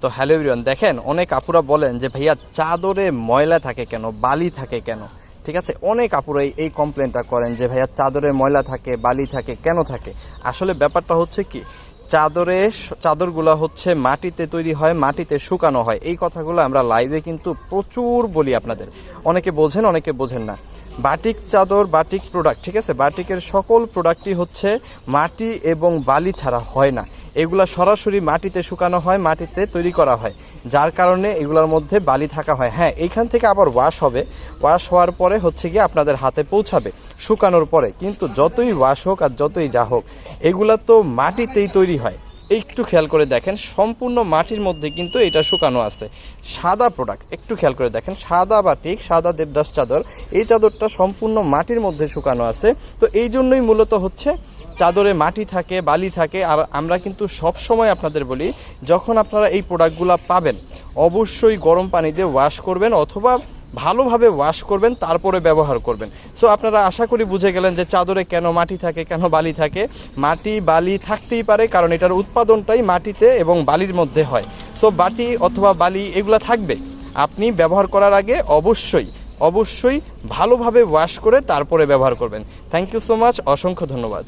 তো hello everyone, দেখেন অনেক আপুরা বলেন যে ভাইয়া চাদরে ময়লা থাকে কেন, বালি থাকে কেন। ঠিক আছে, অনেক আপুরা এই কমপ্লেনটা করেন যে ভাইয়া চাদরে ময়লা থাকে, বালি থাকে, কেন থাকে। আসলে ব্যাপারটা হচ্ছে কি, চাদরগুলো হচ্ছে মাটিতে তৈরি হয়, মাটিতে শুকানো হয়। এই কথাগুলো আমরা লাইভে কিন্তু প্রচুর বলি আপনাদের। অনেকে বোঝেন, অনেকে বোঝেন না। বাটিক চাদর, বাটিক প্রোডাক্ট, ঠিক আছে, বাটিকের সকল প্রোডাক্টই হচ্ছে মাটি এবং বালি ছাড়া হয় না। এগুলা সরাসরি মাটিতে শুকানো হয়, মাটিতে তৈরি করা হয়, যার কারণে এগুলোর মধ্যে বালি থাকা হয়। হ্যাঁ, এইখান থেকে আবার ওয়াশ হবে, ওয়াশ হওয়ার পরে হচ্ছে গিয়ে আপনাদের হাতে পৌঁছাবে শুকানোর পরে। কিন্তু যতই ওয়াশ হোক আর যতই যা হোক, এগুলা তো মাটিতেই তৈরি হয়। একটু খেয়াল করে দেখেন, সম্পূর্ণ মাটির মধ্যে কিন্তু এটা শুকানো আছে। সাদা প্রোডাক্ট, একটু খেয়াল করে দেখেন, সাদা বাটিক, সাদা দেবদাস চাদর, এই চাদরটা সম্পূর্ণ মাটির মধ্যে শুকানো আছে। তো এই জন্যই মূলত হচ্ছে চাদরে মাটি থাকে, বালি থাকে। আর আমরা কিন্তু সব সময় আপনাদের বলি, যখন আপনারা এই প্রোডাক্টগুলো পাবেন অবশ্যই গরম পানি দিয়ে ওয়াশ করবেন, অথবা ভালোভাবে ওয়াশ করবেন, তারপরে ব্যবহার করবেন। সো আপনারা আশা করি বুঝে গেলেন যে চাদরে কেন মাটি থাকে, কেন বালি থাকে। মাটি বালি থাকতেই পারে, কারণ এটার উৎপাদনটাই মাটিতে এবং বালির মধ্যে হয়। সো মাটি অথবা বালি এগুলো থাকবে। আপনি ব্যবহার করার আগে অবশ্যই ভালোভাবে ওয়াশ করে তারপরে ব্যবহার করবেন। থ্যাংক ইউ সো মাচ, অসংখ্য ধন্যবাদ।